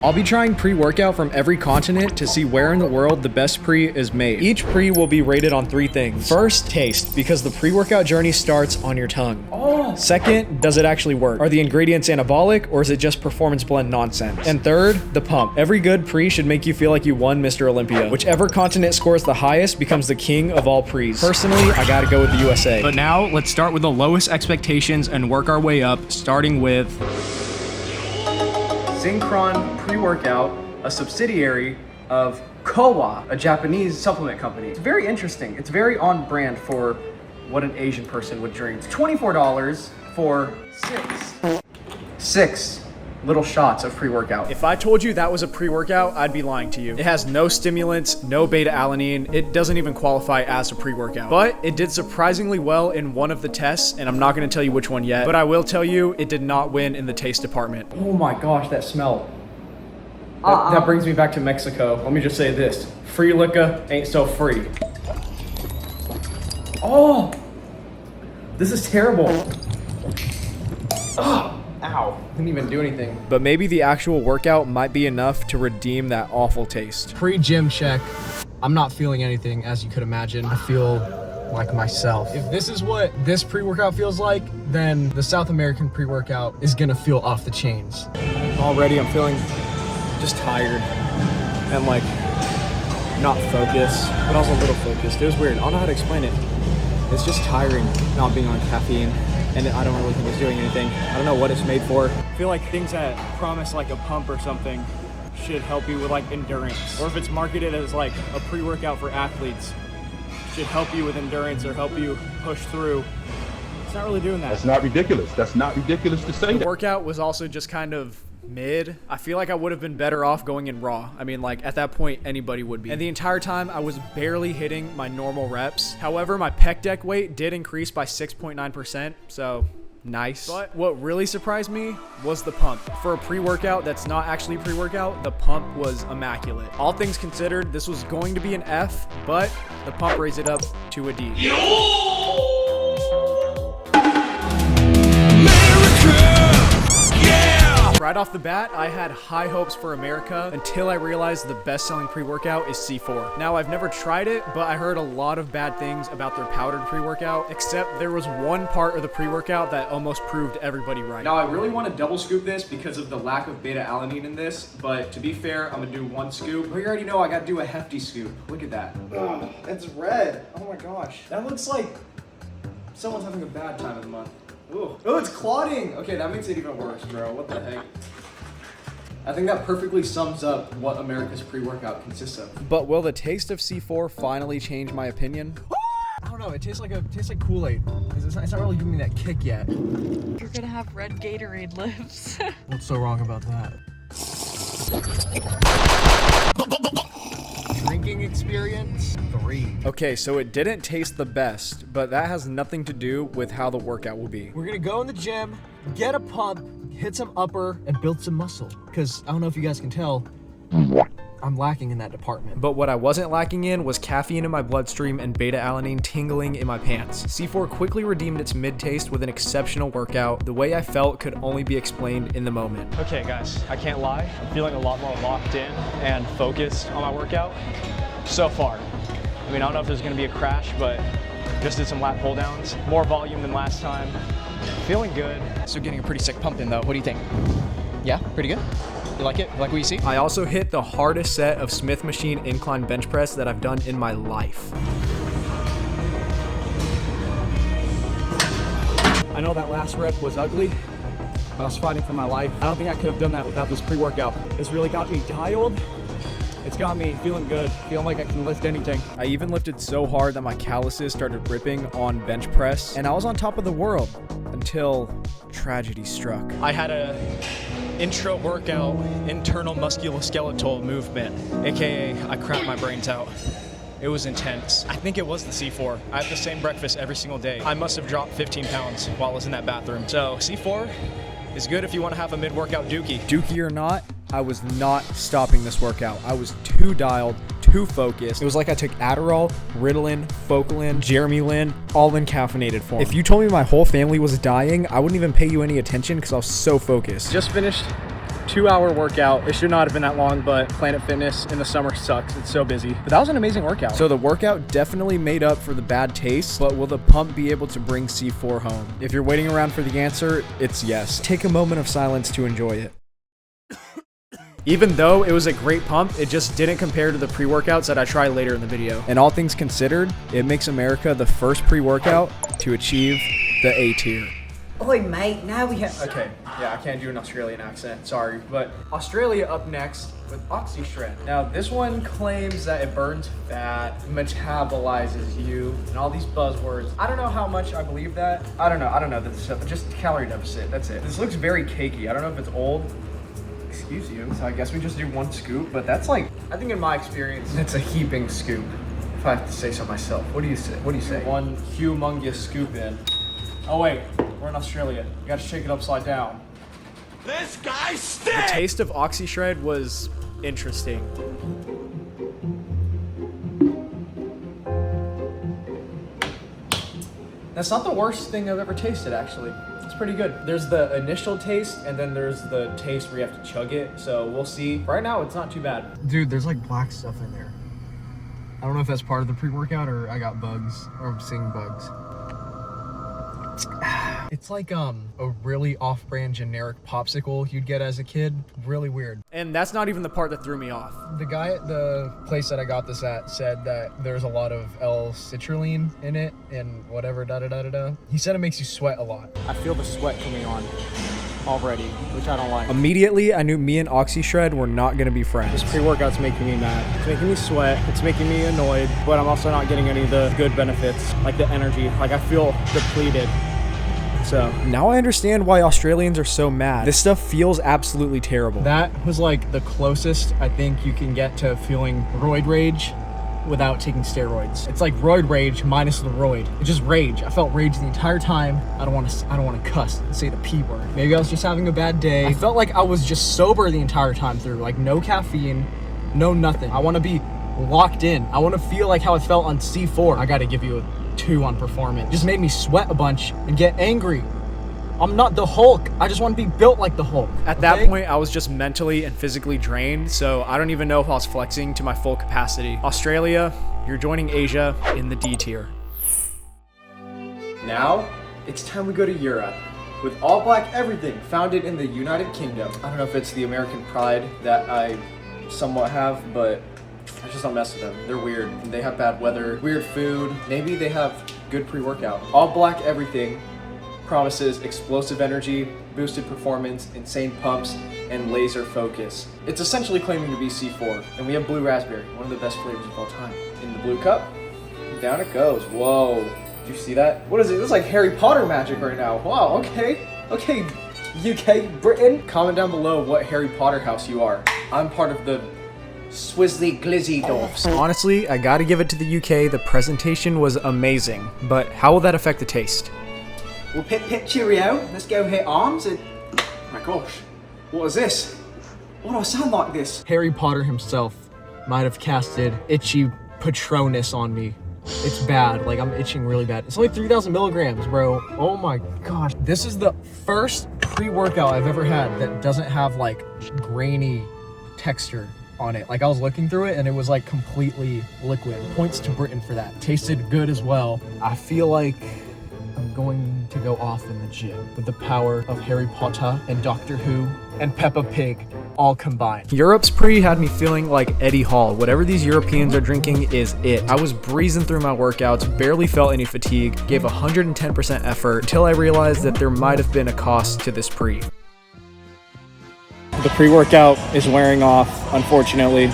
I'll be trying pre-workout from every continent to see where in the world the best pre is made. Each pre will be rated on 3 things. First, taste, because the pre-workout journey starts on your tongue. Second, does it actually work? Are the ingredients anabolic or is it just performance blend nonsense? And third, the pump. Every good pre should make you feel like you won Mr. Olympia. Whichever continent scores the highest becomes the king of all pre's. Personally, I gotta go with the USA. But now, let's start with the lowest expectations and work our way up, starting with Synchron Pre-Workout, a subsidiary of Kowa, a Japanese supplement company. It's very interesting. It's very on brand for what an Asian person would drink. It's $24 for six little shots of pre-workout. If I told you that was a pre-workout, I'd be lying to you. It has no stimulants, no beta-alanine. It doesn't even qualify as a pre-workout. But it did surprisingly well in one of the tests, and I'm not gonna tell you which one yet, but I will tell you it did not win in the taste department. Oh my gosh, that smell. That brings me back to Mexico. Let me just say this. Free liquor ain't so free. Oh, this is terrible. Oh. Ow, didn't even do anything. But maybe the actual workout might be enough to redeem that awful taste. Pre-gym check. I'm not feeling anything, as you could imagine. I feel like myself. If this is what this pre-workout feels like, then the South American pre-workout is gonna feel off the chains. Already, I'm feeling just tired and like not focused, but also a little focused. It was weird. I don't know how to explain it. It's just tiring not being on caffeine. And I don't really think it's doing anything. I don't know what it's made for. I feel like things that promise like a pump or something should help you with like endurance. Or if it's marketed as like a pre-workout for athletes, should help you with endurance or help you push through. It's not really doing that. That's not ridiculous. That's not ridiculous to say that. The workout was also just kind of mid. I feel like I would have been better off going in raw. I mean, like at that point, anybody would be. And the entire time I was barely hitting my normal reps. However, my pec deck weight did increase by 6.9%. So nice. But what really surprised me was the pump. For a pre-workout that's not actually pre-workout, the pump was immaculate. All things considered, this was going to be an F, but the pump raised it up to a D. Right off the bat, I had high hopes for America until I realized the best-selling pre-workout is C4. Now, I've never tried it, but I heard a lot of bad things about their powdered pre-workout, except there was one part of the pre-workout that almost proved everybody right. Now, I really want to double scoop this because of the lack of beta-alanine in this, but to be fair, I'm gonna do 1 scoop. But you already know I gotta do a hefty scoop. Look at that. Ugh, it's red. Oh my gosh. That looks like someone's having a bad time of the month. Ooh. Oh, it's clotting! Okay, that makes it even worse, bro. What the heck? I think that perfectly sums up what America's pre-workout consists of. But will the taste of C4 finally change my opinion? I don't know, it tastes like Kool-Aid. It's not really giving me that kick yet. You're gonna have red Gatorade lips. What's so wrong about that? Drinking experience 3. Okay, so it didn't taste the best, but that has nothing to do with how the workout will be. We're gonna go in the gym, get a pump, hit some upper, and build some muscle. Because I don't know if you guys can tell, I'm lacking in that department. But what I wasn't lacking in was caffeine in my bloodstream and beta-alanine tingling in my pants. C4 quickly redeemed its mid-taste with an exceptional workout. The way I felt could only be explained in the moment. Okay guys, I can't lie. I'm feeling a lot more locked in and focused on my workout so far. I mean, I don't know if there's gonna be a crash, but just did some lat pull downs. More volume than last time. Feeling good. So getting a pretty sick pump in though. What do you think? Yeah, pretty good? You like it? You like what you see? I also hit the hardest set of Smith Machine incline bench press that I've done in my life. I know that last rep was ugly, but I was fighting for my life. I don't think I could have done that without this pre-workout. It's really got me dialed. It's got me feeling good, feeling like I can lift anything. I even lifted so hard that my calluses started ripping on bench press, and I was on top of the world until tragedy struck. I had a intro workout, internal musculoskeletal movement, aka I crapped my brains out. It was intense. I think it was the C4. I have the same breakfast every single day. I must have dropped 15 pounds while I was in that bathroom. So C4 is good if you want to have a mid-workout dookie. Dookie or not, I was not stopping this workout. I was too dialed, too focused. It was like I took Adderall, Ritalin, Focalin, Jeremy Lin, all in caffeinated form. If you told me my whole family was dying, I wouldn't even pay you any attention because I was so focused. Just finished 2-hour workout. It should not have been that long, but Planet Fitness in the summer sucks. It's so busy. But that was an amazing workout. So the workout definitely made up for the bad taste, but will the pump be able to bring C4 home? If you're waiting around for the answer, it's yes. Take a moment of silence to enjoy it. Even though it was a great pump, it just didn't compare to the pre-workouts that I try later in the video. And all things considered, it makes America the first pre-workout to achieve the A tier. Oi mate, now we have... Okay, yeah, I can't do an Australian accent, sorry. But Australia up next with OxyShred. Now this one claims that it burns fat, metabolizes you, and all these buzzwords. I don't know how much I believe that. I don't know this stuff, just calorie deficit, that's it. This looks very cakey. I don't know if it's old. Excuse you. So I guess we just do 1 scoop, but that's like, I think in my experience, it's a heaping scoop, if I have to say so myself. What do you say? What do you say? 1 humongous scoop in. Oh wait, we're in Australia. You gotta shake it upside down. This guy stinks! The taste of OxyShred was interesting. That's not the worst thing I've ever tasted, actually. It's pretty good. There's the initial taste, and then there's the taste where you have to chug it, so we'll see. Right now, it's not too bad. Dude, there's like black stuff in there. I don't know if that's part of the pre-workout or I got bugs, or I'm seeing bugs. It's like a really off-brand generic popsicle you'd get as a kid. Really weird. And that's not even the part that threw me off. The guy at the place that I got this at said that there's a lot of L-citrulline in it and whatever, da-da-da-da-da. He said it makes you sweat a lot. I feel the sweat coming on already, which I don't like. Immediately, I knew me and OxyShred were not gonna be friends. This pre-workout's making me mad. It's making me sweat. It's making me annoyed, but I'm also not getting any of the good benefits, like the energy. Like I feel depleted. So now I understand why Australians are so mad. This stuff feels absolutely terrible. That was like the closest I think you can get to feeling roid rage without taking steroids. It's like roid rage minus the roid. It's just rage. I felt rage the entire time. I don't want to cuss and say the P word. Maybe I was just having a bad day. I felt like I was just sober the entire time through. Like no caffeine, no nothing. I want to be locked in. I want to feel like how I felt on C4. I got to give you a 2 on performance. It just made me sweat a bunch and get angry. I'm not the Hulk. I just want to be built like the Hulk. At that point, I was just mentally and physically drained, so I don't even know if I was flexing to my full capacity. Australia, you're joining Asia in the D tier. Now, it's time we go to Europe. With all black everything, founded in the United Kingdom. I don't know if it's the American pride that I somewhat have, but I just don't mess with them. They're weird. They have bad weather, weird food. Maybe they have good pre-workout. All black everything promises explosive energy, boosted performance, insane pumps, and laser focus. It's essentially claiming to be C4. And we have blue raspberry, one of the best flavors of all time. In the blue cup, down it goes. Whoa, did you see that? What is it? This is like Harry Potter magic right now. Wow, okay. Okay, UK, Britain. Comment down below what Harry Potter house you are. I'm part of the Swizzly Glizzy Dolphs. Honestly, I gotta give it to the UK. The presentation was amazing, but how will that affect the taste? Well, pip cheerio. Let's go hit arms and... Oh my gosh, what is this? Why do I sound like this? Harry Potter himself might have casted itchy Patronus on me. It's bad, like I'm itching really bad. It's only 3,000 milligrams, bro. Oh my gosh. This is the first pre-workout I've ever had that doesn't have like grainy texture on it. Like I was looking through it and it was like completely liquid. Points to Britain for that. Tasted good as well. I feel like I'm going to go off in the gym with the power of Harry Potter and Doctor Who and Peppa Pig all combined. Europe's pre had me feeling like Eddie Hall. Whatever these Europeans are drinking is it. I was breezing through my workouts, barely felt any fatigue, gave 110% effort until I realized that there might have been a cost to this pre. The pre-workout is wearing off, unfortunately.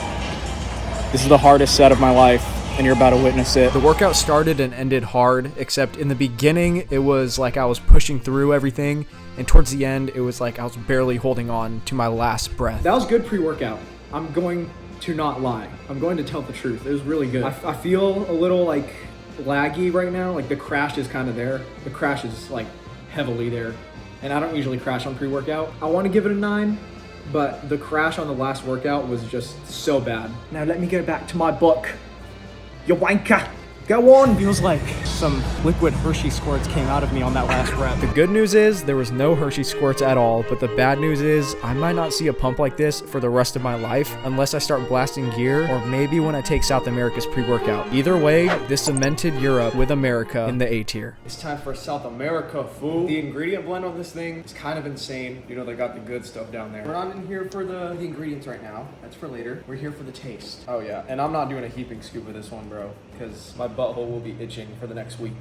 This is the hardest set of my life, and you're about to witness it. The workout started and ended hard, except in the beginning, it was like I was pushing through everything, and towards the end, it was like I was barely holding on to my last breath. That was good pre-workout. I'm going to not lie. I'm going to tell the truth. It was really good. I feel a little like laggy right now, like the crash is kind of there. The crash is like heavily there, and I don't usually crash on pre-workout. I want to give it a 9. But the crash on the last workout was just so bad. Now let me go back to my book. You wanker. Go on. Feels like some liquid Hershey squirts came out of me on that last rep. The good news is there was no Hershey squirts at all, but the bad news is I might not see a pump like this for the rest of my life unless I start blasting gear or maybe when I take South America's pre-workout. Either way, this cemented Europe with America in the A tier. It's time for South America, fool. The ingredient blend on this thing is kind of insane. You know, they got the good stuff down there. We're not in here for the ingredients right now. That's for later. We're here for the taste. Oh yeah, and I'm not doing a heaping scoop of this one, bro, because my butthole will be itching for the next week.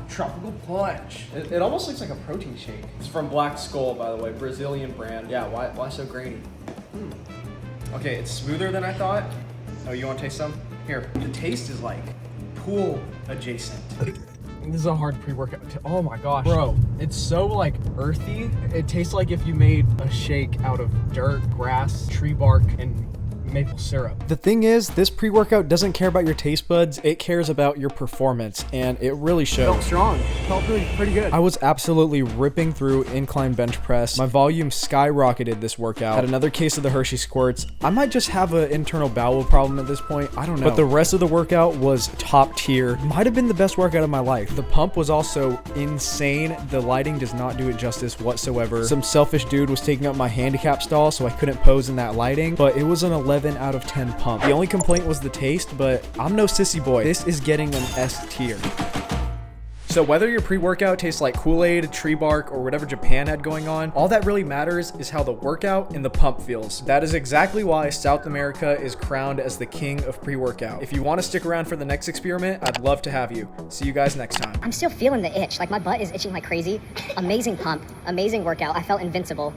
Tropical Punch. It almost looks like a protein shake. It's from Black Skull, by the way, Brazilian brand. Yeah, why so grainy? Okay, it's smoother than I thought. Oh, you want to taste some? Here. The taste is like pool adjacent. This is a hard pre-workout. Oh my gosh. Bro, it's so like earthy. It tastes like if you made a shake out of dirt, grass, tree bark, and maple syrup. The thing is, this pre-workout doesn't care about your taste buds, it cares about your performance, and it really shows. Felt strong. Felt pretty good. I was absolutely ripping through incline bench press. My volume skyrocketed this workout. Had another case of the Hershey squirts. I might just have an internal bowel problem at this point. I don't know. But the rest of the workout was top tier. Might have been the best workout of my life. The pump was also insane. The lighting does not do it justice whatsoever. Some selfish dude was taking up my handicap stall, so I couldn't pose in that lighting, but it was an 11 out of 10 pump. The only complaint was the taste, but I'm no sissy boy. This is getting an S tier. So whether your pre-workout tastes like Kool-Aid, tree bark, or whatever Japan had going on, all that really matters is how the workout and the pump feels. That is exactly why South America is crowned as the king of pre-workout. If you want to stick around for the next experiment, I'd love to have you. See you guys next time. I'm still feeling the itch. Like my butt is itching like crazy. Amazing pump, amazing workout. I felt invincible.